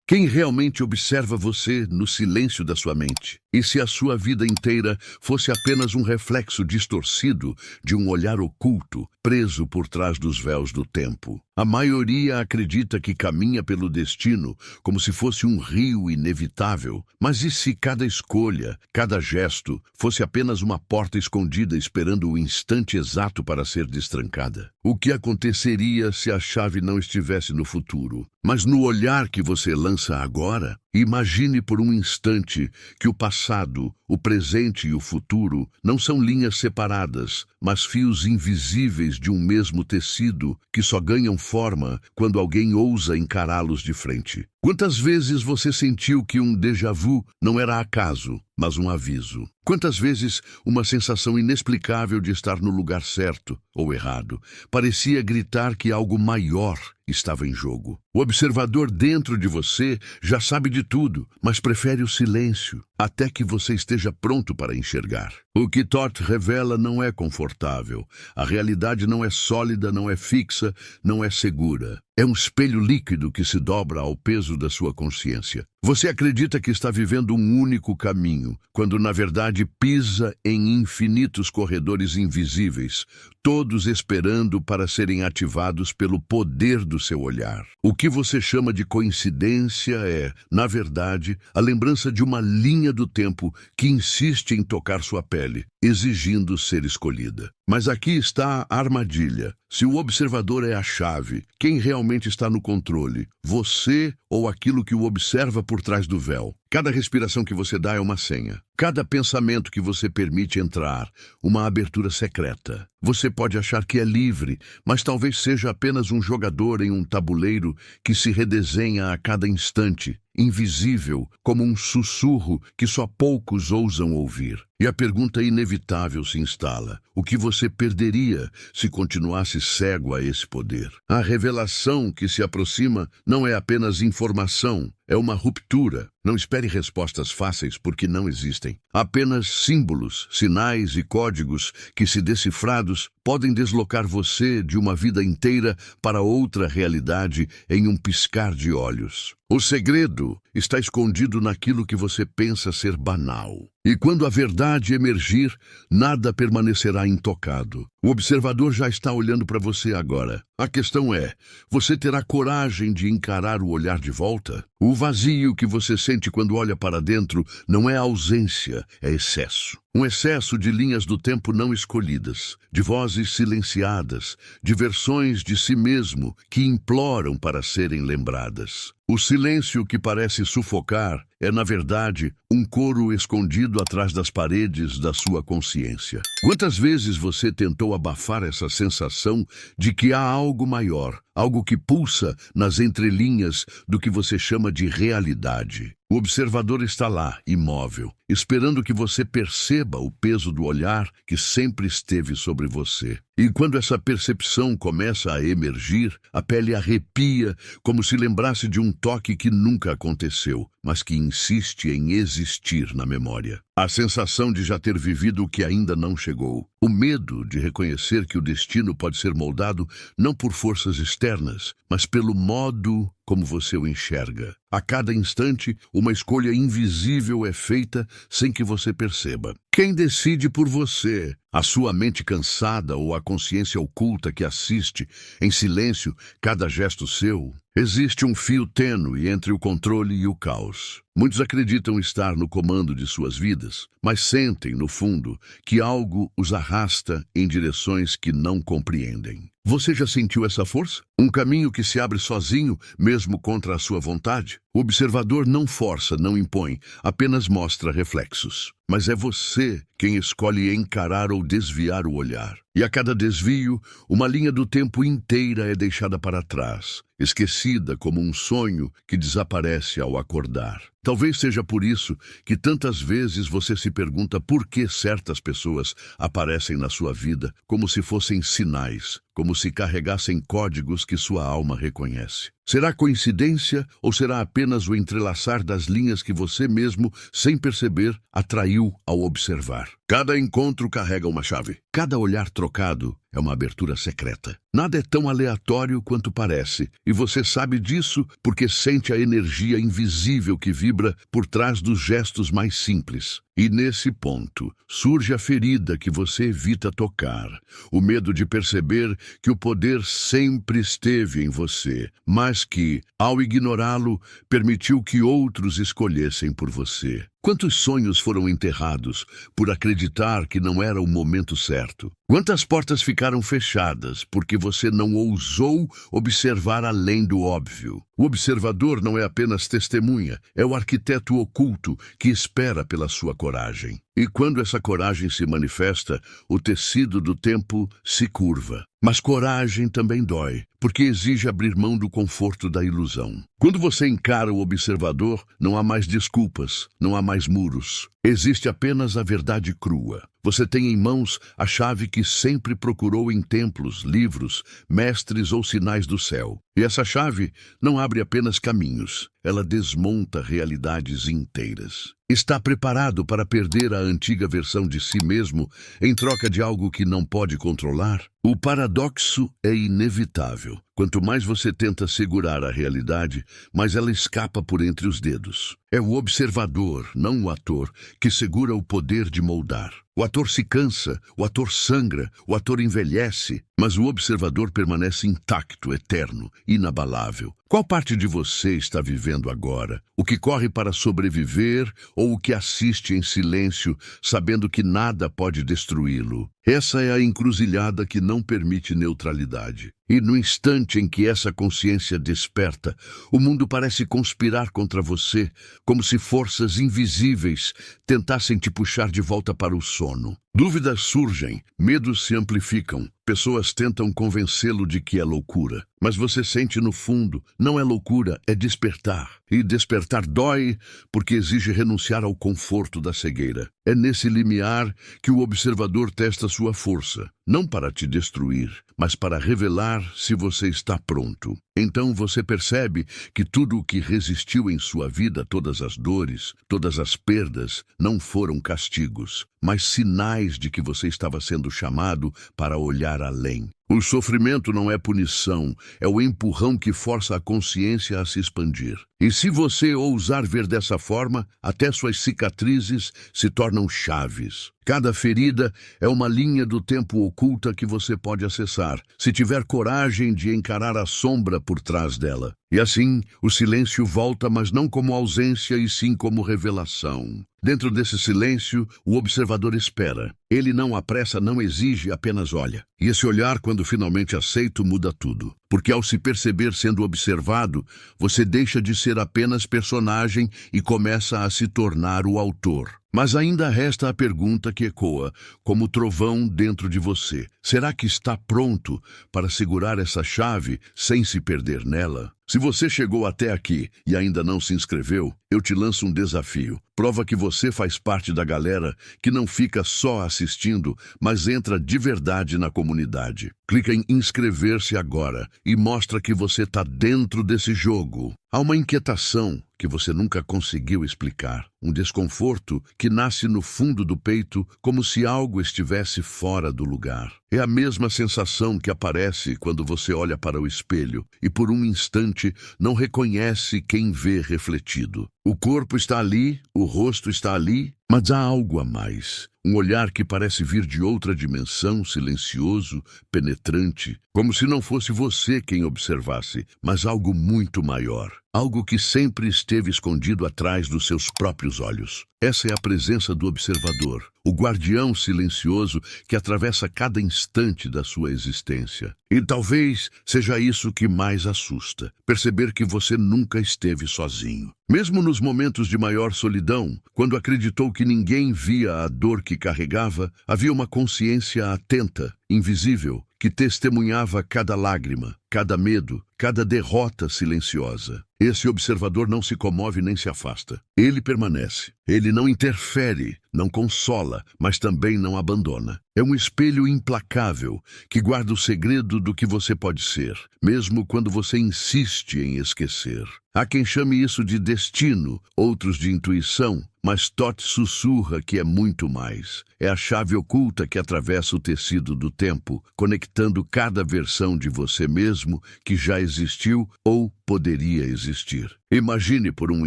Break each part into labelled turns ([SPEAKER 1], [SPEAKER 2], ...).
[SPEAKER 1] Quem realmente observa você no silêncio da sua mente? E se a sua vida inteira fosse apenas um reflexo distorcido de um olhar oculto, preso por trás dos véus do tempo? A maioria acredita que caminha pelo destino como se fosse um rio inevitável. Mas e se cada escolha, cada gesto, fosse apenas uma porta escondida esperando o instante exato para ser destrancada? O que aconteceria se a chave não estivesse no futuro, mas no olhar que você lança agora? Imagine por um instante que o passado, o presente e o futuro não são linhas separadas, mas fios invisíveis de um mesmo tecido que só ganham forma quando alguém ousa encará-los de frente. Quantas vezes você sentiu que um déjà vu não era acaso, mas um aviso? Quantas vezes uma sensação inexplicável de estar no lugar certo ou errado parecia gritar que algo maior estava em jogo? O observador dentro de você já sabe de tudo, mas prefere o silêncio até que você esteja pronto para enxergar. O que Thoth revela não é confortável. A realidade não é sólida, não é fixa, não é segura. É um espelho líquido que se dobra ao peso da sua consciência. Você acredita que está vivendo um único caminho, quando na verdade pisa em infinitos corredores invisíveis, todos esperando para serem ativados pelo poder do seu olhar. O que você chama de coincidência é, na verdade, a lembrança de uma linha do tempo que insiste em tocar sua pele, exigindo ser escolhida. Mas aqui está a armadilha. Se o observador é a chave, quem realmente está no controle? Você ou aquilo que o observa por trás do véu? Cada respiração que você dá é uma senha. Cada pensamento que você permite entrar, uma abertura secreta. Você pode achar que é livre, mas talvez seja apenas um jogador em um tabuleiro que se redesenha a cada instante, invisível, como um sussurro que só poucos ousam ouvir. E a pergunta inevitável se instala: o que você perderia se continuasse cego a esse poder? A revelação que se aproxima não é apenas informação, é uma ruptura. Não espere respostas fáceis porque não existem. Apenas símbolos, sinais e códigos que, se decifrados, podem deslocar você de uma vida inteira para outra realidade em um piscar de olhos. O segredo está escondido naquilo que você pensa ser banal. E quando a verdade emergir, nada permanecerá intocado. O observador já está olhando para você agora. A questão é, você terá coragem de encarar o olhar de volta? O vazio que você sente quando olha para dentro não é ausência, é excesso. Um excesso de linhas do tempo não escolhidas, de vozes silenciadas, de versões de si mesmo que imploram para serem lembradas. O silêncio que parece sufocar é, na verdade, um coro escondido atrás das paredes da sua consciência. Quantas vezes você tentou abafar essa sensação de que há algo maior, algo que pulsa nas entrelinhas do que você chama de realidade? O observador está lá, imóvel, esperando que você perceba o peso do olhar que sempre esteve sobre você. E quando essa percepção começa a emergir, a pele arrepia, como se lembrasse de um toque que nunca aconteceu, mas que insiste em existir na memória. A sensação de já ter vivido o que ainda não chegou. O medo de reconhecer que o destino pode ser moldado não por forças externas, mas pelo modo como você o enxerga. A cada instante, uma escolha invisível é feita sem que você perceba. Quem decide por você? A sua mente cansada ou a consciência oculta que assiste, em silêncio, cada gesto seu? Existe um fio tênue entre o controle e o caos. Muitos acreditam estar no comando de suas vidas, mas sentem, no fundo, que algo os arrasta em direções que não compreendem. Você já sentiu essa força? Um caminho que se abre sozinho, mesmo contra a sua vontade? O observador não força, não impõe, apenas mostra reflexos. Mas é você quem escolhe encarar ou desviar o olhar. E a cada desvio, uma linha do tempo inteira é deixada para trás, esquecida como um sonho que desaparece ao acordar. Talvez seja por isso que tantas vezes você se pergunta por que certas pessoas aparecem na sua vida como se fossem sinais, como se carregassem códigos que sua alma reconhece. Será coincidência ou será apenas o entrelaçar das linhas que você mesmo, sem perceber, atraiu ao observar? Cada encontro carrega uma chave. Cada olhar trocado é uma abertura secreta. Nada é tão aleatório quanto parece, e você sabe disso porque sente a energia invisível que vibra por trás dos gestos mais simples. E nesse ponto, surge a ferida que você evita tocar, o medo de perceber que o poder sempre esteve em você, mas que, ao ignorá-lo, permitiu que outros escolhessem por você. Quantos sonhos foram enterrados por acreditar que não era o momento certo? Quantas portas ficaram fechadas porque você não ousou observar além do óbvio? O observador não é apenas testemunha, é o arquiteto oculto que espera pela sua coragem. E quando essa coragem se manifesta, o tecido do tempo se curva. Mas coragem também dói, porque exige abrir mão do conforto da ilusão. Quando você encara o observador, não há mais desculpas, não há mais muros. Existe apenas a verdade crua. Você tem em mãos a chave que sempre procurou em templos, livros, mestres ou sinais do céu. E essa chave não abre apenas caminhos, ela desmonta realidades inteiras. Está preparado para perder a antiga versão de si mesmo em troca de algo que não pode controlar? O paradoxo é inevitável. Quanto mais você tenta segurar a realidade, mais ela escapa por entre os dedos. É o observador, não o ator, que segura o poder de moldar. O ator se cansa, o ator sangra, o ator envelhece, mas o observador permanece intacto, eterno, inabalável. Qual parte de você está vivendo agora? O que corre para sobreviver ou o que assiste em silêncio, sabendo que nada pode destruí-lo? Essa é a encruzilhada que não permite neutralidade. E no instante em que essa consciência desperta, o mundo parece conspirar contra você, como se forças invisíveis tentassem te puxar de volta para o sono. Dúvidas surgem, medos se amplificam, pessoas tentam convencê-lo de que é loucura. Mas você sente no fundo, não é loucura, é despertar. E despertar dói porque exige renunciar ao conforto da cegueira. É nesse limiar que o observador testa sua força, não para te destruir, mas para revelar se você está pronto. Então você percebe que tudo o que resistiu em sua vida, todas as dores, todas as perdas, não foram castigos, mas sinais de que você estava sendo chamado para olhar além. O sofrimento não é punição, é o empurrão que força a consciência a se expandir. E se você ousar ver dessa forma, até suas cicatrizes se tornam chaves. Cada ferida é uma linha do tempo oculta que você pode acessar, se tiver coragem de encarar a sombra por trás dela. E assim, o silêncio volta, mas não como ausência, e sim como revelação. Dentro desse silêncio, o observador espera. Ele não apressa, não exige, apenas olha. E esse olhar, quando finalmente aceito, muda tudo. Porque ao se perceber sendo observado, você deixa de ser apenas personagem e começa a se tornar o autor. Mas ainda resta a pergunta que ecoa, como trovão dentro de você. Será que está pronto para segurar essa chave sem se perder nela? Se você chegou até aqui e ainda não se inscreveu, eu te lanço um desafio. Prova que você faz parte da galera que não fica só assistindo, mas entra de verdade na comunidade. Clica em inscrever-se agora e mostra que você está dentro desse jogo. Há uma inquietação que você nunca conseguiu explicar, um desconforto que nasce no fundo do peito como se algo estivesse fora do lugar. É a mesma sensação que aparece quando você olha para o espelho e por um instante não reconhece quem vê refletido. O corpo está ali, o rosto está ali, mas há algo a mais. Um olhar que parece vir de outra dimensão, silencioso, penetrante, como se não fosse você quem observasse, mas algo muito maior. Algo que sempre esteve escondido atrás dos seus próprios olhos. Essa é a presença do observador, o guardião silencioso que atravessa cada instante da sua existência. E talvez seja isso que mais assusta, perceber que você nunca esteve sozinho. Mesmo nos momentos de maior solidão, quando acreditou que ninguém via a dor que carregava, havia uma consciência atenta, invisível, que testemunhava cada lágrima, cada medo, cada derrota silenciosa. Esse observador não se comove nem se afasta. Ele permanece. Ele não interfere, não consola, mas também não abandona. É um espelho implacável que guarda o segredo do que você pode ser, mesmo quando você insiste em esquecer. Há quem chame isso de destino, outros de intuição, mas Toth sussurra que é muito mais. É a chave oculta que atravessa o tecido do tempo, conectando cada versão de você mesmo que já existiu ou poderia existir. Imagine por um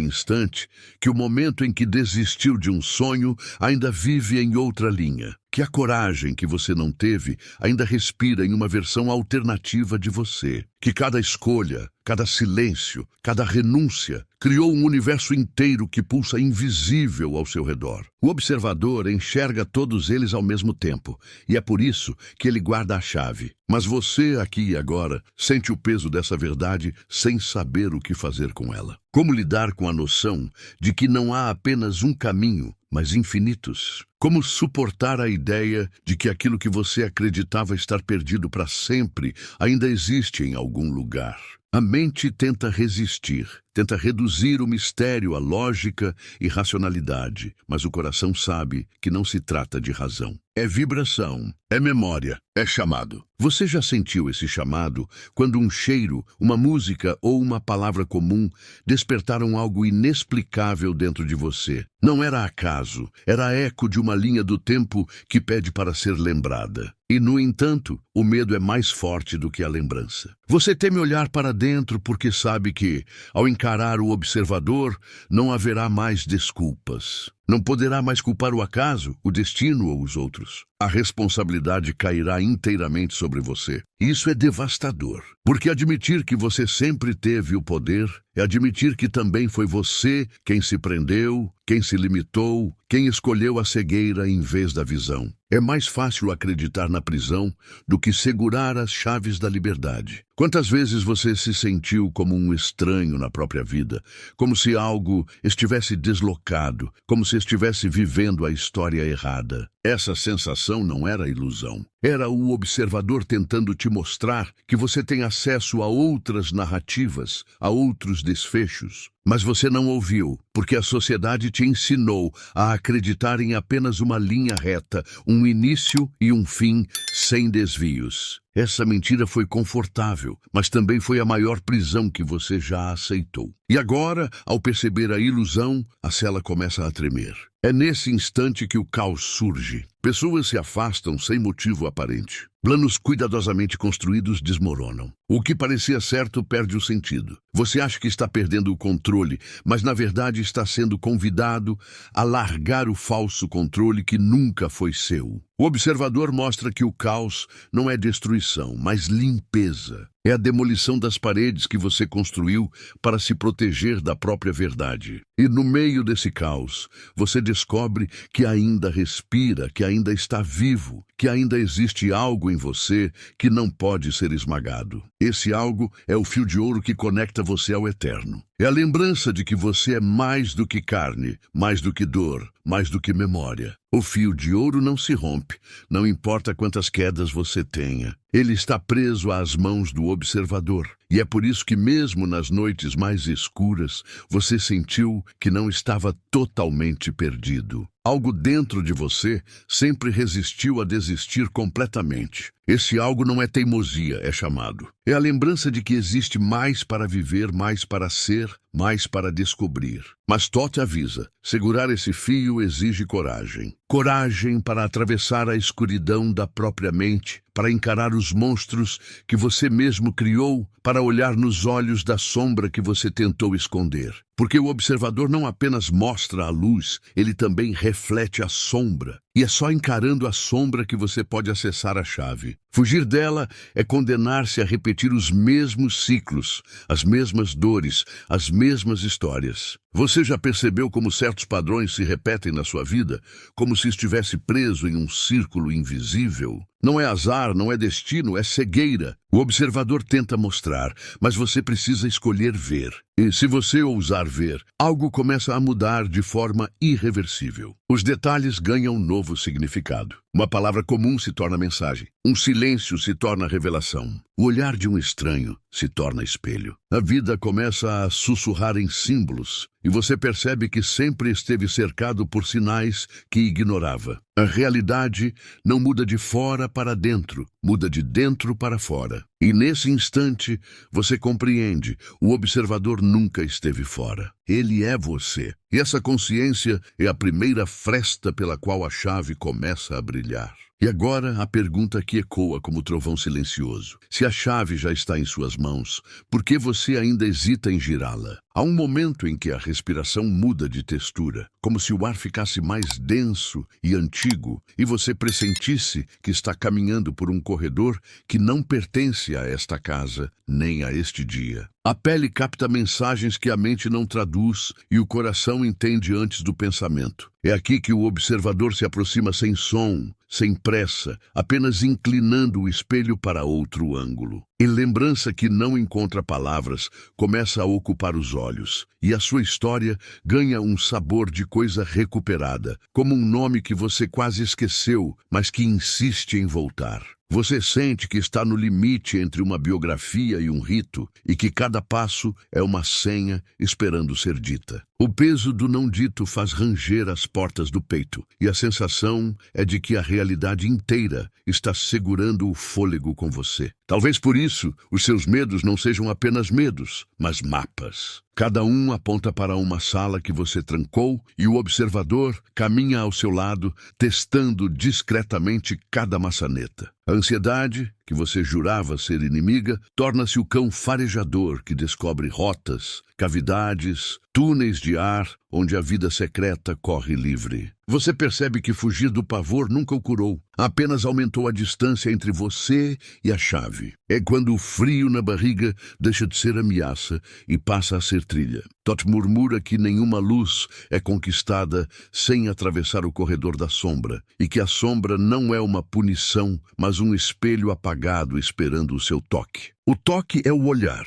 [SPEAKER 1] instante que o momento em que desistiu de um sonho ainda vive em outra linha, que a coragem que você não teve ainda respira em uma versão alternativa de você, que cada escolha, cada silêncio, cada renúncia criou um universo inteiro que pulsa invisível ao seu redor. O observador enxerga todos eles ao mesmo tempo, e é por isso que ele guarda a chave. Mas você, aqui e agora, sente o peso dessa verdade sem saber o que fazer com ela. Como lidar com a noção de que não há apenas um caminho, mas infinitos? Como suportar a ideia de que aquilo que você acreditava estar perdido para sempre ainda existe em algum lugar? A mente tenta resistir, tenta reduzir o mistério à lógica e racionalidade, mas o coração sabe que não se trata de razão. É vibração, é memória, é chamado. Você já sentiu esse chamado quando um cheiro, uma música ou uma palavra comum despertaram algo inexplicável dentro de você? Não era acaso, era eco de uma linha do tempo que pede para ser lembrada. E, no entanto, o medo é mais forte do que a lembrança. Você teme olhar para dentro porque sabe que, ao encarar o observador, não haverá mais desculpas. Não poderá mais culpar o acaso, o destino ou os outros. A responsabilidade cairá inteiramente sobre você. Isso é devastador, porque admitir que você sempre teve o poder é admitir que também foi você quem se prendeu, quem se limitou, quem escolheu a cegueira em vez da visão. É mais fácil acreditar na prisão do que segurar as chaves da liberdade. Quantas vezes você se sentiu como um estranho na própria vida, como se algo estivesse deslocado, como se estivesse vivendo a história errada? Essa sensação não era ilusão. Era o observador tentando te mostrar que você tem acesso a outras narrativas, a outros desfechos. Mas você não ouviu, porque a sociedade te ensinou a acreditar em apenas uma linha reta, um início e um fim sem desvios. Essa mentira foi confortável, mas também foi a maior prisão que você já aceitou. E agora, ao perceber a ilusão, a cela começa a tremer. É nesse instante que o caos surge. Pessoas se afastam sem motivo aparente. Planos cuidadosamente construídos desmoronam. O que parecia certo perde o sentido. Você acha que está perdendo o controle, mas na verdade está sendo convidado a largar o falso controle que nunca foi seu. O observador mostra que o caos não é destruição, mas limpeza. É a demolição das paredes que você construiu para se proteger da própria verdade. E no meio desse caos, você descobre que ainda respira, que ainda está vivo, que ainda existe algo em você que não pode ser esmagado. Esse algo é o fio de ouro que conecta você ao eterno. É a lembrança de que você é mais do que carne, mais do que dor, mais do que memória. O fio de ouro não se rompe, não importa quantas quedas você tenha. Ele está preso às mãos do observador. E é por isso que mesmo nas noites mais escuras, você sentiu que não estava totalmente perdido. Algo dentro de você sempre resistiu a desistir completamente. Esse algo não é teimosia, é chamado. É a lembrança de que existe mais para viver, mais para ser, mais para descobrir. Mas Toth avisa, segurar esse fio exige coragem. Coragem para atravessar a escuridão da própria mente, para encarar os monstros que você mesmo criou, para olhar nos olhos da sombra que você tentou esconder. Porque o observador não apenas mostra a luz, ele também reflete a sombra. E é só encarando a sombra que você pode acessar a chave. Fugir dela é condenar-se a repetir os mesmos ciclos, as mesmas dores, as mesmas histórias. Você já percebeu como certos padrões se repetem na sua vida, como se estivesse preso em um círculo invisível? Não é azar, não é destino, é cegueira. O observador tenta mostrar, mas você precisa escolher ver. E se você ousar ver, algo começa a mudar de forma irreversível. Os detalhes ganham um novo significado. Uma palavra comum se torna mensagem. Um silêncio se torna revelação. O olhar de um estranho se torna espelho. A vida começa a sussurrar em símbolos e você percebe que sempre esteve cercado por sinais que ignorava. A realidade não muda de fora para dentro, muda de dentro para fora. E nesse instante, você compreende, o observador nunca esteve fora. Ele é você. E essa consciência é a primeira fresta pela qual a chave começa a brilhar. E agora a pergunta que ecoa como trovão silencioso. Se a chave já está em suas mãos, por que você ainda hesita em girá-la? Há um momento em que a respiração muda de textura, como se o ar ficasse mais denso e antigo, e você pressentisse que está caminhando por um corredor que não pertence a esta casa, nem a este dia. A pele capta mensagens que a mente não traduz e o coração entende antes do pensamento. É aqui que o observador se aproxima sem som, sem pressa, apenas inclinando o espelho para outro ângulo. E lembrança que não encontra palavras começa a ocupar os olhos, e a sua história ganha um sabor de coisa recuperada, como um nome que você quase esqueceu, mas que insiste em voltar. Você sente que está no limite entre uma biografia e um rito, e que cada passo é uma senha esperando ser dita. O peso do não dito faz ranger as portas do peito, e a sensação é de que a realidade inteira está segurando o fôlego com você. Talvez por isso os seus medos não sejam apenas medos, mas mapas. Cada um aponta para uma sala que você trancou e o observador caminha ao seu lado, testando discretamente cada maçaneta. A ansiedade, que você jurava ser inimiga, torna-se o cão farejador que descobre rotas, cavidades, túneis de ar onde a vida secreta corre livre. Você percebe que fugir do pavor nunca o curou, apenas aumentou a distância entre você e a chave. É quando o frio na barriga deixa de ser ameaça e passa a ser trilha. Tot murmura que nenhuma luz é conquistada sem atravessar o corredor da sombra, e que a sombra não é uma punição, mas um espelho apagado esperando o seu toque. O toque é o olhar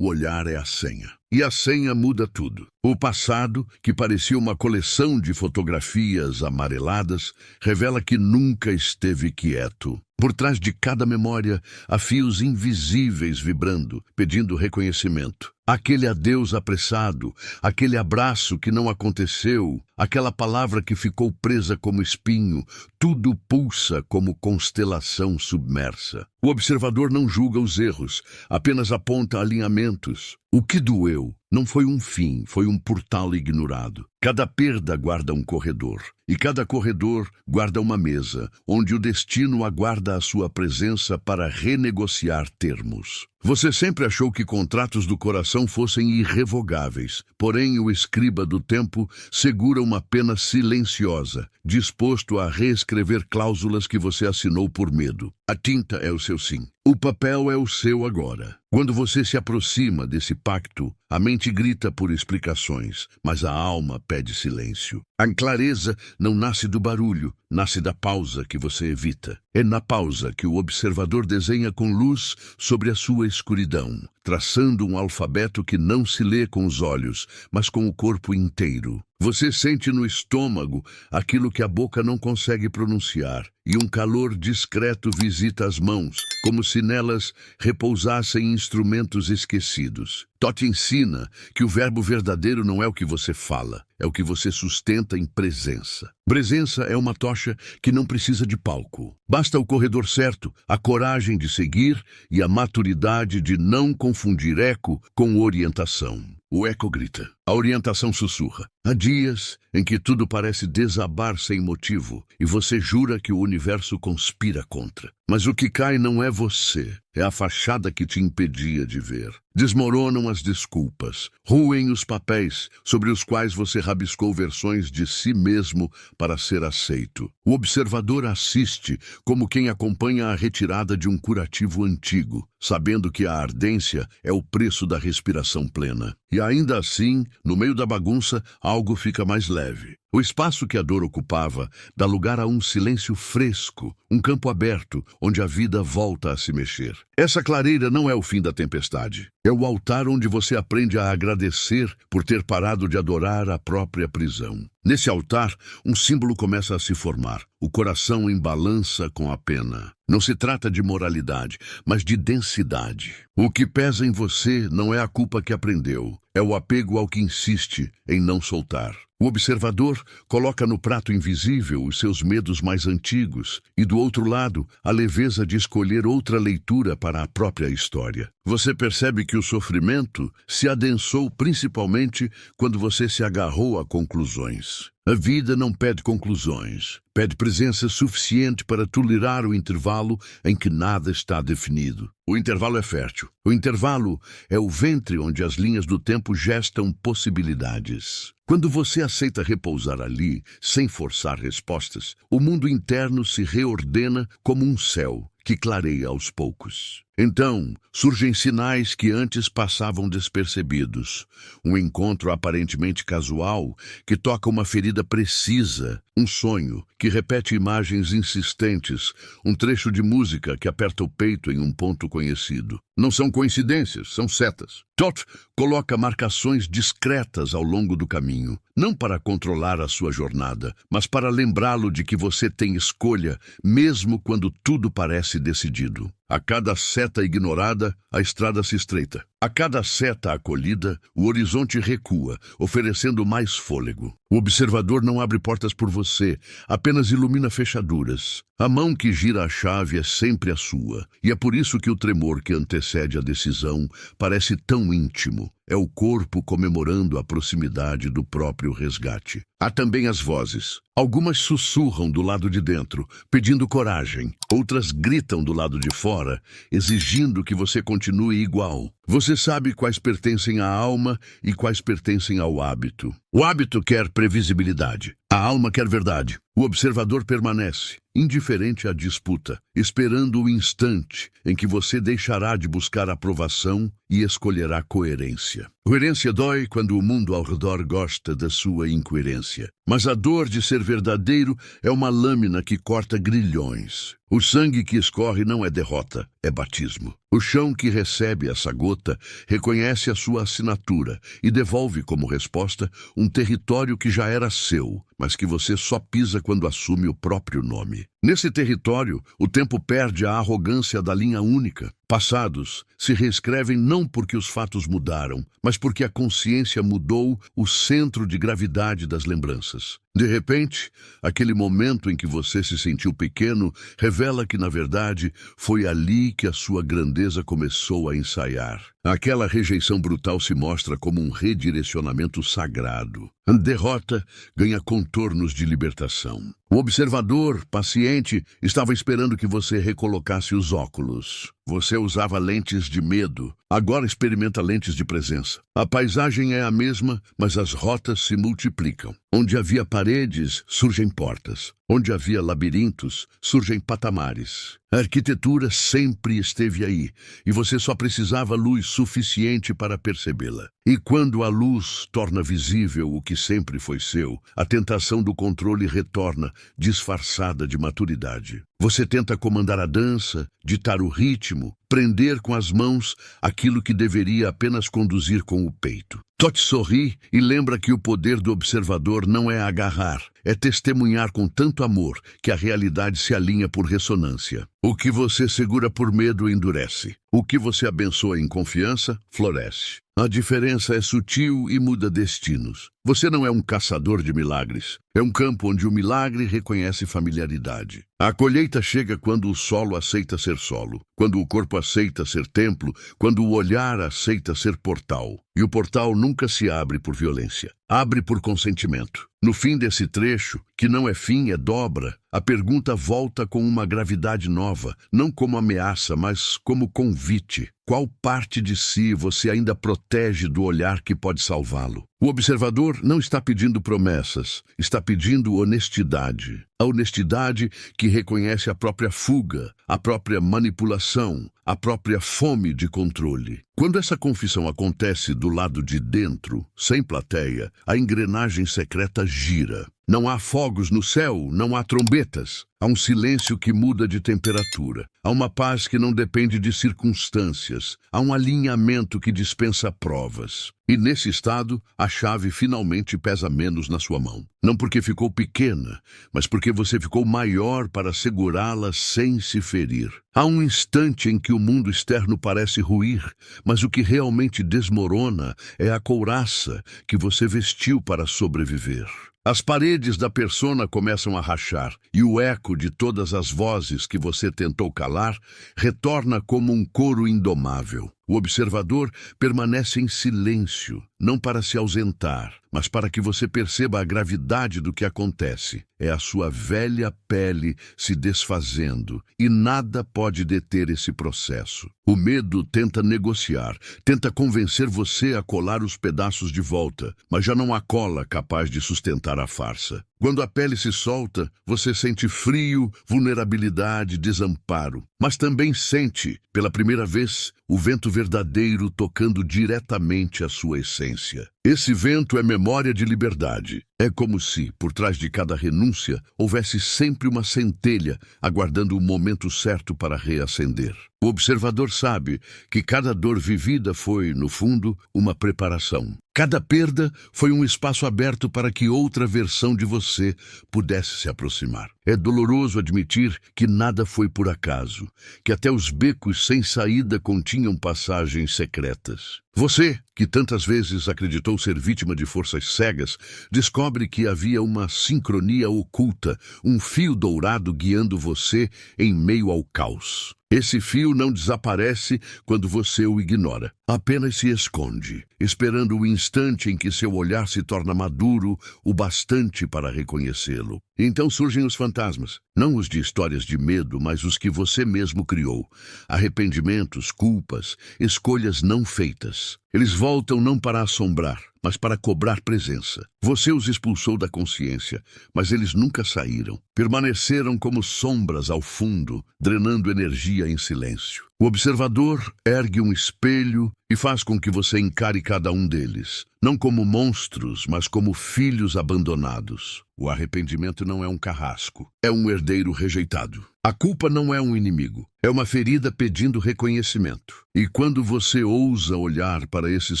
[SPEAKER 1] é a senha. E a senha muda tudo. O passado, que parecia uma coleção de fotografias amareladas, revela que nunca esteve quieto. Por trás de cada memória, há fios invisíveis vibrando, pedindo reconhecimento. Aquele adeus apressado, aquele abraço que não aconteceu, aquela palavra que ficou presa como espinho, tudo pulsa como constelação submersa. O observador não julga os erros, apenas aponta alinhamentos. O que doeu não foi um fim, foi um portal ignorado. Cada perda guarda um corredor, e cada corredor guarda uma mesa, onde o destino aguarda a sua presença para renegociar termos. Você sempre achou que contratos do coração fossem irrevogáveis, porém o escriba do tempo segura uma pena silenciosa, disposto a reescrever cláusulas que você assinou por medo. A tinta é o seu sim. O papel é o seu agora. Quando você se aproxima desse pacto, a mente grita por explicações, mas a alma pede silêncio. A clareza não nasce do barulho, nasce da pausa que você evita. É na pausa que o observador desenha com luz sobre a sua escuridão, traçando um alfabeto que não se lê com os olhos, mas com o corpo inteiro. Você sente no estômago aquilo que a boca não consegue pronunciar, e um calor discreto visita as mãos, como se nelas repousassem instrumentos esquecidos. Tot ensina que o verbo verdadeiro não é o que você fala, é o que você sustenta em presença. Presença é uma tocha que não precisa de palco. Basta o corredor certo, a coragem de seguir e a maturidade de não confundir eco com orientação. O eco grita, a orientação sussurra. Há dias em que tudo parece desabar sem motivo e você jura que o universo conspira contra. Mas o que cai não é você, é a fachada que te impedia de ver. Desmoronam as desculpas, ruem os papéis sobre os quais você rabiscou versões de si mesmo para ser aceito. O observador assiste como quem acompanha a retirada de um curativo antigo, sabendo que a ardência é o preço da respiração plena. E ainda assim, no meio da bagunça, algo fica mais leve. O espaço que a dor ocupava dá lugar a um silêncio fresco, um campo aberto, onde a vida volta a se mexer. Essa clareira não é o fim da tempestade. É o altar onde você aprende a agradecer por ter parado de adorar a própria prisão. Nesse altar, um símbolo começa a se formar. O coração em balança com a pena. Não se trata de moralidade, mas de densidade. O que pesa em você não é a culpa que aprendeu, é o apego ao que insiste em não soltar. O observador coloca no prato invisível os seus medos mais antigos e, do outro lado, a leveza de escolher outra leitura para a própria história. Você percebe que o sofrimento se adensou principalmente quando você se agarrou a conclusões. A vida não pede conclusões, pede presença suficiente para tolerar o intervalo em que nada está definido. O intervalo é fértil. O intervalo é o ventre onde as linhas do tempo gestam possibilidades. Quando você aceita repousar ali, sem forçar respostas, o mundo interno se reordena como um céu que clareia aos poucos. Então, surgem sinais que antes passavam despercebidos. Um encontro aparentemente casual que toca uma ferida precisa, um sonho que repete imagens insistentes, um trecho de música que aperta o peito em um ponto conhecido. Não são coincidências, são setas. Thoth coloca marcações discretas ao longo do caminho, não para controlar a sua jornada, mas para lembrá-lo de que você tem escolha, mesmo quando tudo parece decidido. A cada seta ignorada, a estrada se estreita. A cada seta acolhida, o horizonte recua, oferecendo mais fôlego. O observador não abre portas por você, apenas ilumina fechaduras. A mão que gira a chave é sempre a sua, e é por isso que o tremor que antecede a decisão parece tão íntimo. É o corpo comemorando a proximidade do próprio resgate. Há também as vozes. Algumas sussurram do lado de dentro, pedindo coragem. Outras gritam do lado de fora, exigindo que você continue igual. Você sabe quais pertencem à alma e quais pertencem ao hábito. O hábito quer previsibilidade. A alma quer verdade. O observador permanece, indiferente à disputa, esperando o instante em que você deixará de buscar aprovação e escolherá coerência. Coerência dói quando o mundo ao redor gosta da sua incoerência. Mas a dor de ser verdadeiro é uma lâmina que corta grilhões. O sangue que escorre não é derrota, é batismo. O chão que recebe essa gota reconhece a sua assinatura e devolve como resposta um território que já era seu, mas que você só pisa quando assume o próprio nome. Nesse território, o tempo perde a arrogância da linha única. Passados se reescrevem não porque os fatos mudaram, mas porque a consciência mudou o centro de gravidade das lembranças. De repente, aquele momento em que você se sentiu pequeno revela que, na verdade, foi ali que a sua grandeza começou a ensaiar. Aquela rejeição brutal se mostra como um redirecionamento sagrado. A derrota ganha contornos de libertação. O observador, paciente, estava esperando que você recolocasse os óculos. Você usava lentes de medo, agora experimenta lentes de presença. A paisagem é a mesma, mas as rotas se multiplicam. Onde havia paredes, surgem portas. Onde havia labirintos, surgem patamares. A arquitetura sempre esteve aí, e você só precisava luz suficiente para percebê-la. E quando a luz torna visível o que sempre foi seu, a tentação do controle retorna, disfarçada de maturidade. Você tenta comandar a dança, ditar o ritmo, prender com as mãos aquilo que deveria apenas conduzir com o peito. Thoth sorri e lembra que o poder do observador não é agarrar, é testemunhar com tanto amor que a realidade se alinha por ressonância. O que você segura por medo endurece. O que você abençoa em confiança, floresce. A diferença é sutil e muda destinos. Você não é um caçador de milagres. É um campo onde o milagre reconhece familiaridade. A colheita chega quando o solo aceita ser solo, quando o corpo aceita ser templo, quando o olhar aceita ser portal. E o portal nunca se abre por violência. Abre por consentimento. No fim desse trecho, que não é fim, é dobra, a pergunta volta com uma gravidade nova, não como ameaça, mas como convite. Qual parte de si você ainda protege do olhar que pode salvá-lo? O observador não está pedindo promessas, está pedindo honestidade. A honestidade que reconhece a própria fuga, a própria manipulação, a própria fome de controle. Quando essa confissão acontece do lado de dentro, sem plateia, a engrenagem secreta gira. Não há fogos no céu, não há trombetas. Há um silêncio que muda de temperatura. Há uma paz que não depende de circunstâncias. Há um alinhamento que dispensa provas. E nesse estado, a chave finalmente pesa menos na sua mão. Não porque ficou pequena, mas porque você ficou maior para segurá-la sem se ferir. Há um instante em que o mundo externo parece ruir, mas o que realmente desmorona é a couraça que você vestiu para sobreviver. As paredes da persona começam a rachar, e o eco de todas as vozes que você tentou calar retorna como um coro indomável. O observador permanece em silêncio, não para se ausentar, mas para que você perceba a gravidade do que acontece. É a sua velha pele se desfazendo, e nada pode deter esse processo. O medo tenta negociar, tenta convencer você a colar os pedaços de volta, mas já não há cola capaz de sustentar a farsa. Quando a pele se solta, você sente frio, vulnerabilidade, desamparo. Mas também sente, pela primeira vez, o vento verdadeiro tocando diretamente a sua essência. Esse vento é memória de liberdade. É como se, por trás de cada renúncia, houvesse sempre uma centelha aguardando o momento certo para reacender. O observador sabe que cada dor vivida foi, no fundo, uma preparação. Cada perda foi um espaço aberto para que outra versão de você pudesse se aproximar. É doloroso admitir que nada foi por acaso, que até os becos sem saída continham passagens secretas. Você, que tantas vezes acreditou ser vítima de forças cegas, descobre que havia uma sincronia oculta, um fio dourado guiando você em meio ao caos. Esse fio não desaparece quando você o ignora, apenas se esconde, esperando o instante em que seu olhar se torna maduro o bastante para reconhecê-lo. Então surgem os fantasmas, não os de histórias de medo, mas os que você mesmo criou. Arrependimentos, culpas, escolhas não feitas. Eles voltam não para assombrar, mas para cobrar presença. Você os expulsou da consciência, mas eles nunca saíram. Permaneceram como sombras ao fundo, drenando energia em silêncio. O observador ergue um espelho e faz com que você encare cada um deles, não como monstros, mas como filhos abandonados. O arrependimento não é um carrasco, é um herdeiro rejeitado. A culpa não é um inimigo, é uma ferida pedindo reconhecimento. E quando você ousa olhar para esses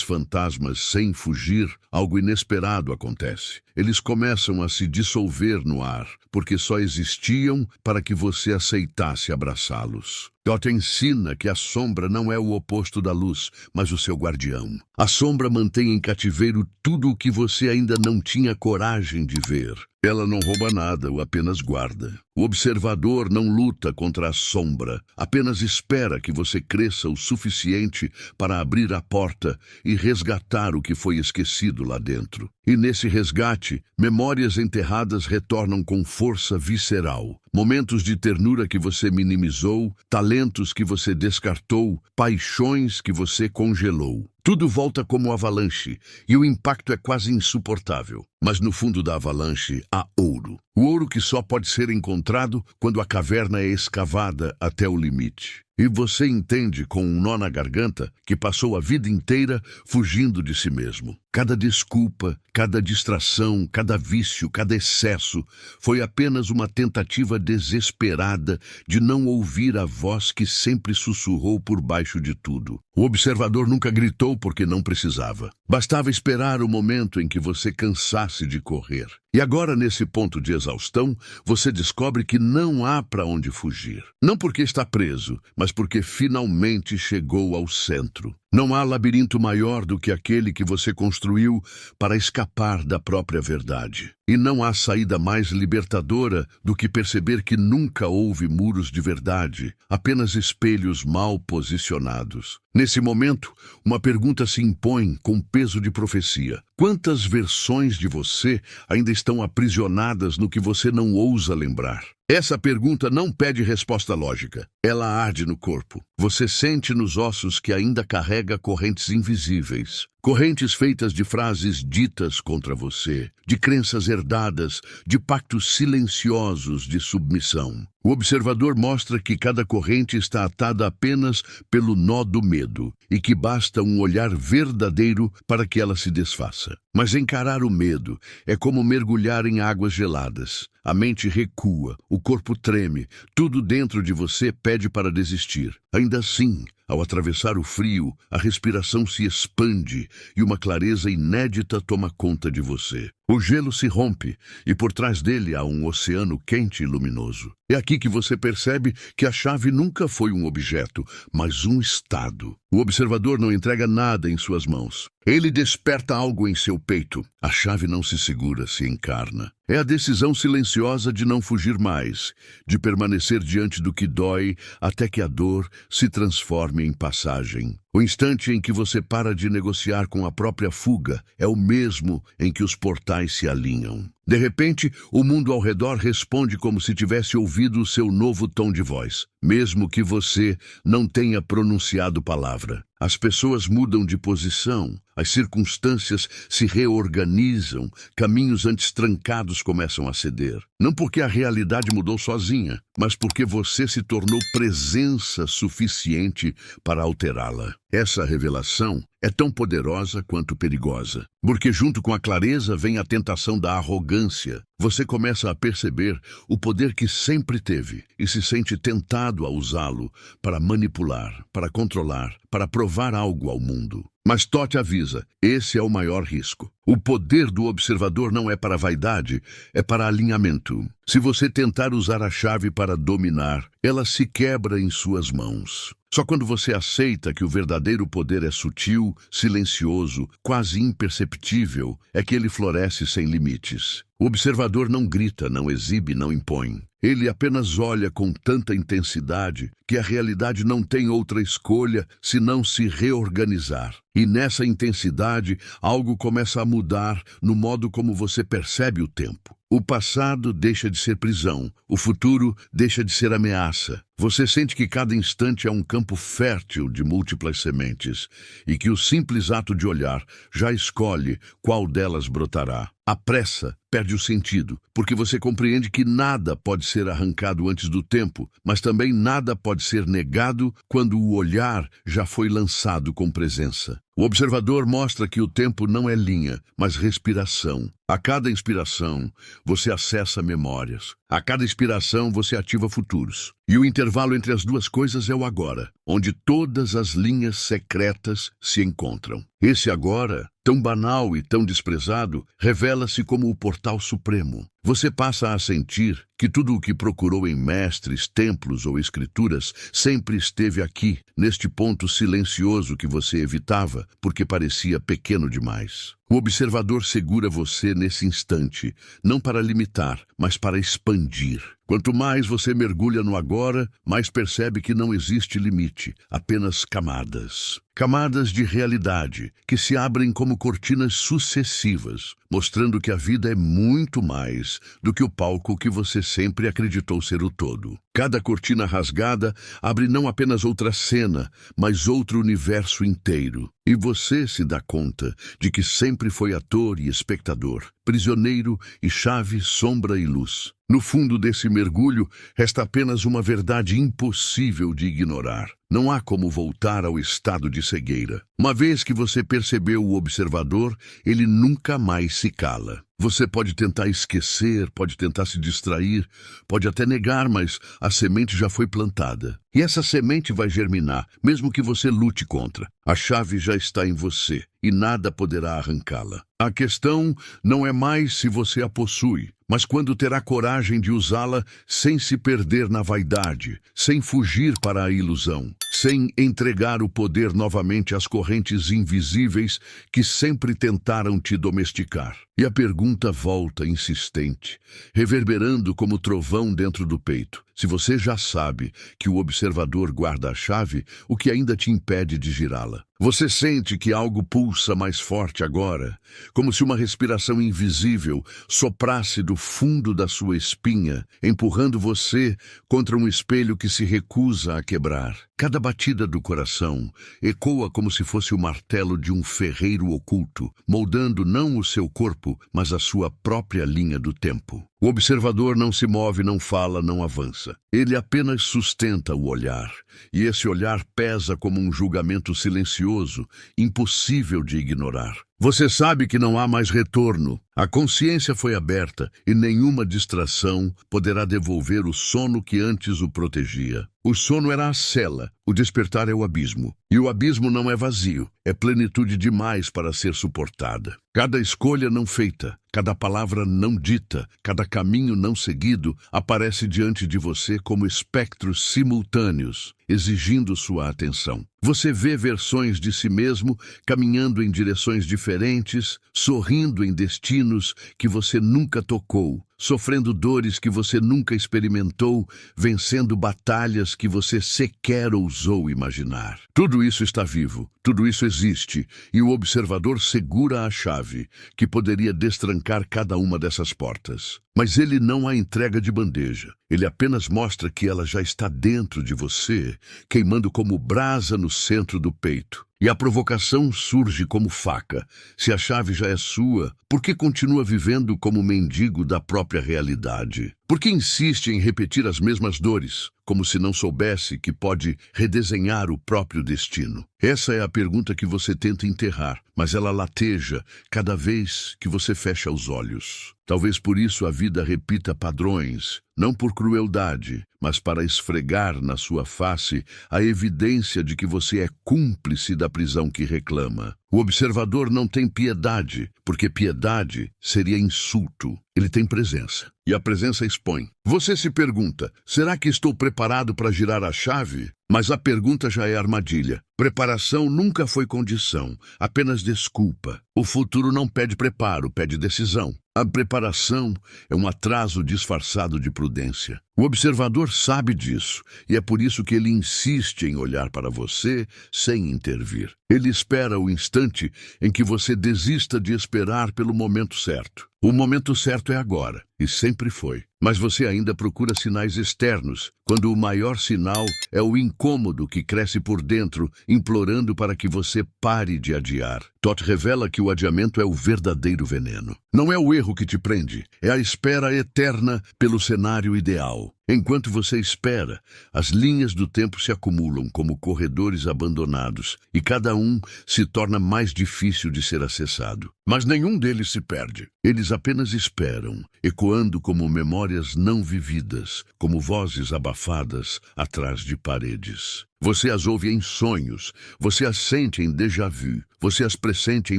[SPEAKER 1] fantasmas sem fugir, algo inesperado acontece. Eles começam a se dissolver no ar, porque só existiam para que você aceitasse abraçá-los. Dot ensina que a sombra não é o oposto da luz, mas o seu guardião. A sombra mantém em cativeiro tudo o que você ainda não tinha coragem de ver. Ela não rouba nada, o apenas guarda. O observador não luta contra a sombra, apenas espera que você cresça o suficiente para abrir a porta e resgatar o que foi esquecido lá dentro. E nesse resgate, memórias enterradas retornam com força visceral. Momentos de ternura que você minimizou, talentos que você descartou, paixões que você congelou. Tudo volta como avalanche, e o impacto é quase insuportável. Mas no fundo da avalanche há ouro. O ouro que só pode ser encontrado quando a caverna é escavada até o limite. E você entende com um nó na garganta que passou a vida inteira fugindo de si mesmo. Cada desculpa, cada distração, cada vício, cada excesso foi apenas uma tentativa desesperada de não ouvir a voz que sempre sussurrou por baixo de tudo. O observador nunca gritou porque não precisava. Bastava esperar o momento em que você cansasse de correr. E agora, nesse ponto de exaustão, você descobre que não há para onde fugir. Não porque está preso, mas porque finalmente chegou ao centro. Não há labirinto maior do que aquele que você construiu para escapar da própria verdade. E não há saída mais libertadora do que perceber que nunca houve muros de verdade, apenas espelhos mal posicionados. Nesse momento, uma pergunta se impõe com peso de profecia. Quantas versões de você ainda estão aprisionadas no que você não ousa lembrar? Essa pergunta não pede resposta lógica. Ela arde no corpo. Você sente nos ossos que ainda carrega correntes invisíveis. Correntes feitas de frases ditas contra você, de crenças herdadas, de pactos silenciosos de submissão. O observador mostra que cada corrente está atada apenas pelo nó do medo e que basta um olhar verdadeiro para que ela se desfaça. Mas encarar o medo é como mergulhar em águas geladas. A mente recua, o corpo treme, tudo dentro de você pede para desistir. Ainda assim, ao atravessar o frio, a respiração se expande e uma clareza inédita toma conta de você. O gelo se rompe e por trás dele há um oceano quente e luminoso. É aqui que você percebe que a chave nunca foi um objeto, mas um estado. O observador não entrega nada em suas mãos. Ele desperta algo em seu peito. A chave não se segura, se encarna. É a decisão silenciosa de não fugir mais, de permanecer diante do que dói até que a dor se transforme em passagem. O instante em que você para de negociar com a própria fuga é o mesmo em que os portais se alinham. De repente, o mundo ao redor responde como se tivesse ouvido o seu novo tom de voz, mesmo que você não tenha pronunciado palavra. As pessoas mudam de posição, as circunstâncias se reorganizam, caminhos antes trancados começam a ceder. Não porque a realidade mudou sozinha, mas porque você se tornou presença suficiente para alterá-la. Essa revelação é tão poderosa quanto perigosa, porque junto com a clareza vem a tentação da arrogância. Você começa a perceber o poder que sempre teve e se sente tentado a usá-lo para manipular, para controlar, para provar algo ao mundo. Mas Tote avisa, esse é o maior risco. O poder do observador não é para vaidade, é para alinhamento. Se você tentar usar a chave para dominar, ela se quebra em suas mãos. Só quando você aceita que o verdadeiro poder é sutil, silencioso, quase imperceptível, é que ele floresce sem limites. O observador não grita, não exibe, não impõe. Ele apenas olha com tanta intensidade que a realidade não tem outra escolha senão se reorganizar. E nessa intensidade, algo começa a mudar no modo como você percebe o tempo. O passado deixa de ser prisão, o futuro deixa de ser ameaça. Você sente que cada instante é um campo fértil de múltiplas sementes e que o simples ato de olhar já escolhe qual delas brotará. A pressa perde o sentido, porque você compreende que nada pode ser arrancado antes do tempo, mas também nada pode ser negado quando o olhar já foi lançado com presença. O observador mostra que o tempo não é linha, mas respiração. A cada inspiração, você acessa memórias. A cada inspiração, você ativa futuros. E o intervalo entre as duas coisas é o agora, onde todas as linhas secretas se encontram. Esse agora, tão banal e tão desprezado, revela-se como o portal supremo. Você passa a sentir que tudo o que procurou em mestres, templos ou escrituras sempre esteve aqui, neste ponto silencioso que você evitava, porque parecia pequeno demais. O observador segura você nesse instante, não para limitar, mas para expandir. Quanto mais você mergulha no agora, mais percebe que não existe limite, apenas camadas. Camadas de realidade, que se abrem como cortinas sucessivas, mostrando que a vida é muito mais do que o palco que você sempre acreditou ser o todo. Cada cortina rasgada abre não apenas outra cena, mas outro universo inteiro. E você se dá conta de que sempre foi ator e espectador, prisioneiro e chave, sombra e luz. No fundo desse mergulho, resta apenas uma verdade impossível de ignorar. Não há como voltar ao estado de cegueira. Uma vez que você percebeu o observador, ele nunca mais se cala. Você pode tentar esquecer, pode tentar se distrair, pode até negar, mas a semente já foi plantada. E essa semente vai germinar, mesmo que você lute contra. A chave já está em você e nada poderá arrancá-la. A questão não é mais se você a possui, mas quando terá coragem de usá-la sem se perder na vaidade, sem fugir para a ilusão, sem entregar o poder novamente às correntes invisíveis que sempre tentaram te domesticar. E a pergunta volta insistente, reverberando como trovão dentro do peito. Se você já sabe que o observador guarda a chave, o que ainda te impede de girá-la? Você sente que algo pulsa mais forte agora, como se uma respiração invisível soprasse do fundo da sua espinha, empurrando você contra um espelho que se recusa a quebrar. Cada batida do coração ecoa como se fosse o martelo de um ferreiro oculto, moldando não o seu corpo, mas a sua própria linha do tempo. O observador não se move, não fala, não avança. Ele apenas sustenta o olhar, e esse olhar pesa como um julgamento silencioso, impossível de ignorar. Você sabe que não há mais retorno. A consciência foi aberta e nenhuma distração poderá devolver o sono que antes o protegia. O sono era a cela, o despertar é o abismo. E o abismo não é vazio, é plenitude demais para ser suportada. Cada escolha não feita, cada palavra não dita, cada caminho não seguido aparece diante de você como espectros simultâneos, exigindo sua atenção. Você vê versões de si mesmo caminhando em direções diferentes, sorrindo em destinos que você nunca tocou, sofrendo dores que você nunca experimentou, vencendo batalhas que você sequer ousou imaginar. Tudo isso está vivo, tudo isso existe, e o observador segura a chave que poderia destrancar cada uma dessas portas. Mas ele não a entrega de bandeja. Ele apenas mostra que ela já está dentro de você, queimando como brasa no centro do peito. E a provocação surge como faca. Se a chave já é sua, por que continua vivendo como mendigo da própria realidade? Por que insiste em repetir as mesmas dores, como se não soubesse que pode redesenhar o próprio destino? Essa é a pergunta que você tenta enterrar, mas ela lateja cada vez que você fecha os olhos. Talvez por isso a vida repita padrões, não por crueldade, mas para esfregar na sua face a evidência de que você é cúmplice da prisão que reclama. O observador não tem piedade, porque piedade seria insulto. Ele tem presença, e a presença expõe. Você se pergunta, será que estou preparado para girar a chave? Mas a pergunta já é armadilha. Preparação nunca foi condição, apenas desculpa. O futuro não pede preparo, pede decisão. A preparação é um atraso disfarçado de prudência. O observador sabe disso, e é por isso que ele insiste em olhar para você sem intervir. Ele espera o instante em que você desista de esperar pelo momento certo. O momento certo é agora, e sempre foi. Mas você ainda procura sinais externos, quando o maior sinal é o incômodo que cresce por dentro, implorando para que você pare de adiar. Todd revela que o adiamento é o verdadeiro veneno. Não é o erro que te prende, é a espera eterna pelo cenário ideal. Enquanto você espera, as linhas do tempo se acumulam como corredores abandonados, e cada um se torna mais difícil de ser acessado. Mas nenhum deles se perde. Eles apenas esperam, ecoando como memórias não vividas, como vozes abafadas atrás de paredes. Você as ouve em sonhos, você as sente em déjà vu, você as pressente em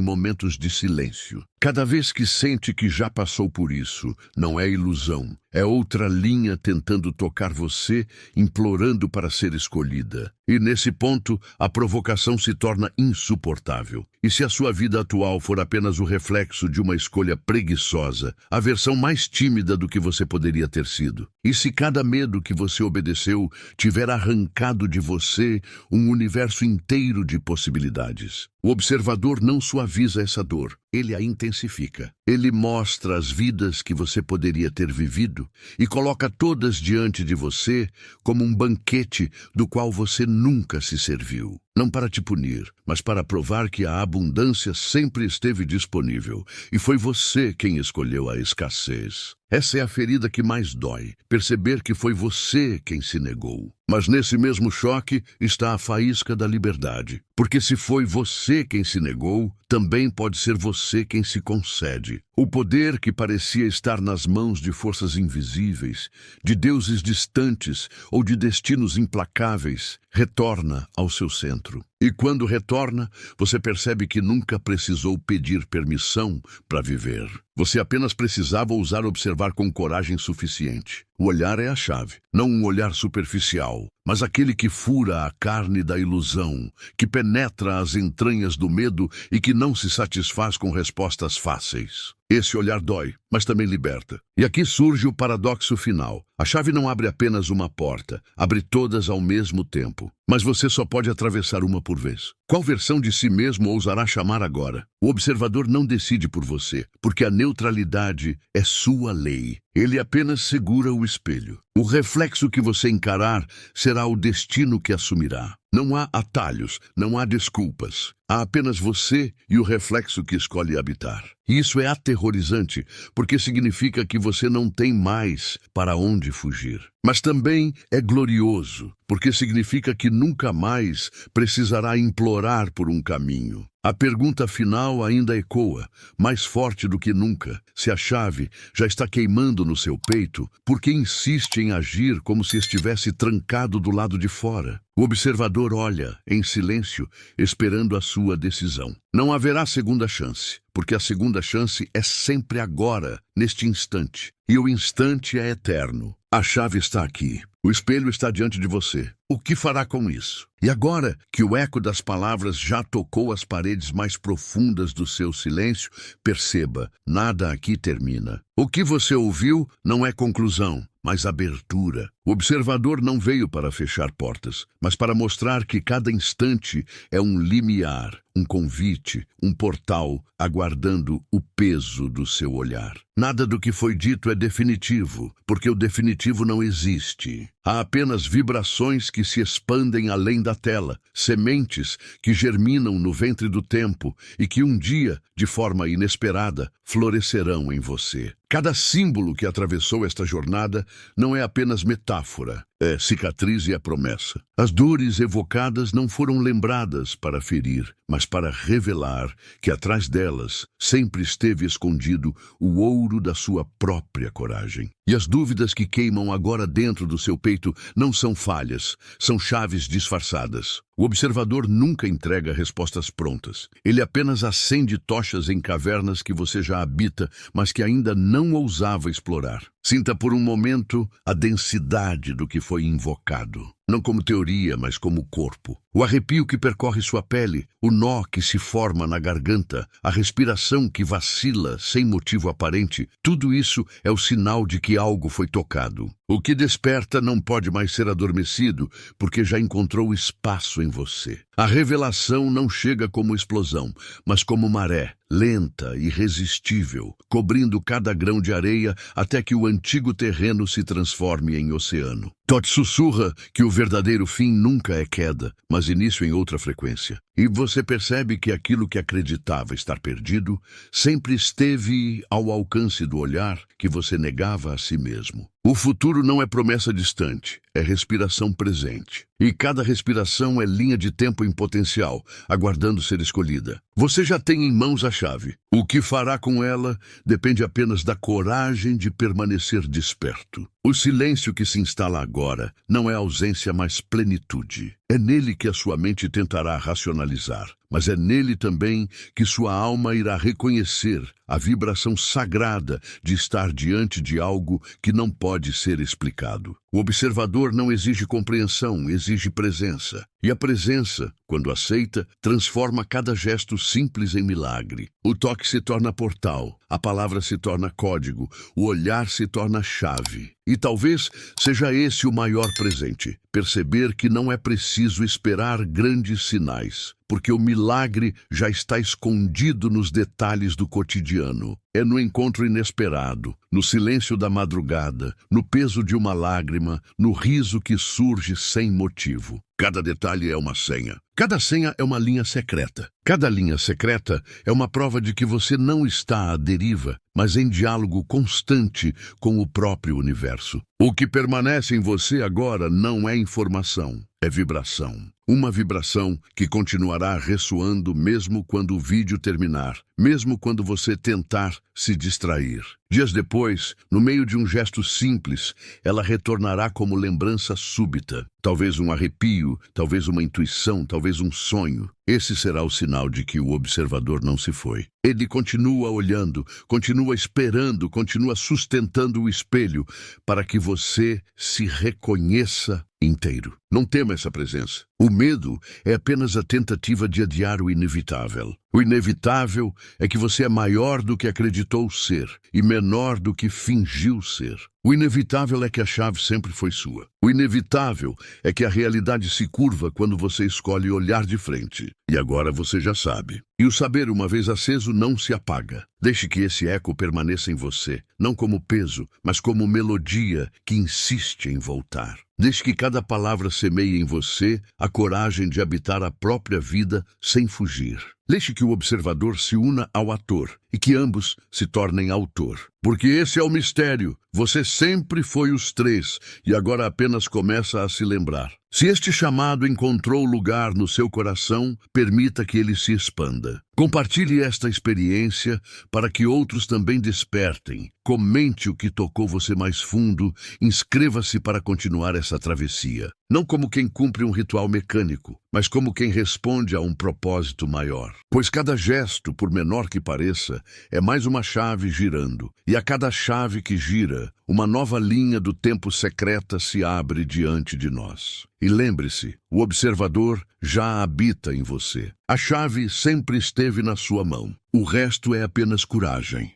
[SPEAKER 1] momentos de silêncio. Cada vez que sente que já passou por isso, não é ilusão, é outra linha tentando tocar você, implorando para ser escolhida. E nesse ponto, a provocação se torna insuportável. E se a sua vida atual for apenas o reflexo de uma escolha preguiçosa, a versão mais tímida do que você poderia ter sido? E se cada medo que você obedeceu tiver arrancado de você um universo inteiro de possibilidades? O observador não suaviza essa dor, ele a intensifica. Ele mostra as vidas que você poderia ter vivido e coloca todas diante de você como um banquete do qual você nunca se serviu. Não para te punir, mas para provar que a abundância sempre esteve disponível e foi você quem escolheu a escassez. Essa é a ferida que mais dói, perceber que foi você quem se negou. Mas nesse mesmo choque está a faísca da liberdade, porque se foi você quem se negou, também pode ser você quem se concede. O poder que parecia estar nas mãos de forças invisíveis, de deuses distantes ou de destinos implacáveis, retorna ao seu centro. E quando retorna, você percebe que nunca precisou pedir permissão para viver. Você apenas precisava ousar observar com coragem suficiente. O olhar é a chave, não um olhar superficial, mas aquele que fura a carne da ilusão, que penetra as entranhas do medo e que não se satisfaz com respostas fáceis. Esse olhar dói, mas também liberta. E aqui surge o paradoxo final. A chave não abre apenas uma porta, abre todas ao mesmo tempo. Mas você só pode atravessar uma por vez. Qual versão de si mesmo ousará chamar agora? O observador não decide por você, porque a neutralidade é sua lei. Ele apenas segura o espelho. O reflexo que você encarar será o destino que assumirá. Não há atalhos, não há desculpas. Há apenas você e o reflexo que escolhe habitar. E isso é aterrorizante, porque significa que você não tem mais para onde fugir. Mas também é glorioso, porque significa que nunca mais precisará implorar por um caminho. A pergunta final ainda ecoa, mais forte do que nunca. Se a chave já está queimando no seu peito, por que insiste em agir como se estivesse trancado do lado de fora? O observador olha, em silêncio, esperando a sua decisão. Não haverá segunda chance, porque a segunda chance é sempre agora, neste instante. E o instante é eterno. A chave está aqui. O espelho está diante de você. O que fará com isso? E agora que o eco das palavras já tocou as paredes mais profundas do seu silêncio, perceba, nada aqui termina. O que você ouviu não é conclusão, mas abertura. O observador não veio para fechar portas, mas para mostrar que cada instante é um limiar, um convite, um portal, aguardando o peso do seu olhar. Nada do que foi dito é definitivo, porque o definitivo não existe. Há apenas vibrações que se expandem além da tela, sementes que germinam no ventre do tempo e que um dia, de forma inesperada, florescerão em você. Cada símbolo que atravessou esta jornada não é apenas metáfora, é cicatriz e é promessa. As dores evocadas não foram lembradas para ferir, mas para revelar que atrás delas sempre esteve escondido o ouro da sua própria coragem. E as dúvidas que queimam agora dentro do seu peito não são falhas, são chaves disfarçadas. O observador nunca entrega respostas prontas. Ele apenas acende tochas em cavernas que você já habita, mas que ainda não ousava explorar. Sinta por um momento a densidade do que foi invocado. Não como teoria, mas como corpo. O arrepio que percorre sua pele, o nó que se forma na garganta, a respiração que vacila sem motivo aparente, tudo isso é o sinal de que algo foi tocado. O que desperta não pode mais ser adormecido, porque já encontrou espaço em você. A revelação não chega como explosão, mas como maré, lenta e irresistível, cobrindo cada grão de areia até que o antigo terreno se transforme em oceano. Todd sussurra que o verdadeiro fim nunca é queda, mas início em outra frequência. E você percebe que aquilo que acreditava estar perdido sempre esteve ao alcance do olhar que você negava a si mesmo. O futuro não é promessa distante, é respiração presente. E cada respiração é linha de tempo em potencial, aguardando ser escolhida. Você já tem em mãos a chave. O que fará com ela depende apenas da coragem de permanecer desperto. O silêncio que se instala agora não é ausência, mas plenitude. É nele que a sua mente tentará racionalizar, mas é nele também que sua alma irá reconhecer a vibração sagrada de estar diante de algo que não pode ser explicado. O observador não exige compreensão, exige presença. E a presença, quando aceita, transforma cada gesto simples em milagre. O toque se torna portal, a palavra se torna código, o olhar se torna chave. E talvez seja esse o maior presente, perceber que não é preciso esperar grandes sinais, porque o milagre já está escondido nos detalhes do cotidiano. É no encontro inesperado, no silêncio da madrugada, no peso de uma lágrima, no riso que surge sem motivo. Cada detalhe é uma senha. Cada senha é uma linha secreta. Cada linha secreta é uma prova de que você não está à deriva, mas em diálogo constante com o próprio universo. O que permanece em você agora não é informação, é vibração. Uma vibração que continuará ressoando mesmo quando o vídeo terminar, mesmo quando você tentar se distrair. Dias depois, no meio de um gesto simples, ela retornará como lembrança súbita. Talvez um arrepio, talvez uma intuição, talvez um sonho. Esse será o sinal de que o observador não se foi. Ele continua olhando, continua esperando, continua sustentando o espelho para que você se reconheça inteiro. Não tema essa presença. O medo é apenas a tentativa de adiar o inevitável. O inevitável é que você é maior do que acreditou ser e menor do que fingiu ser. O inevitável é que a chave sempre foi sua. O inevitável é que a realidade se curva quando você escolhe olhar de frente. E agora você já sabe. E o saber, uma vez aceso, não se apaga. Deixe que esse eco permaneça em você, não como peso, mas como melodia que insiste em voltar. Deixe que cada palavra semeie em você a coragem de habitar a própria vida sem fugir. Deixe que o observador se una ao ator e que ambos se tornem autor. Porque esse é o mistério. Você sempre foi os três e agora apenas começa a se lembrar. Se este chamado encontrou lugar no seu coração, permita que ele se expanda. Compartilhe esta experiência para que outros também despertem. Comente o que tocou você mais fundo, inscreva-se para continuar essa travessia. Não como quem cumpre um ritual mecânico, mas como quem responde a um propósito maior. Pois cada gesto, por menor que pareça, é mais uma chave girando. E a cada chave que gira, uma nova linha do tempo secreta se abre diante de nós. E lembre-se, o observador já habita em você. A chave sempre esteve na sua mão. O resto é apenas coragem.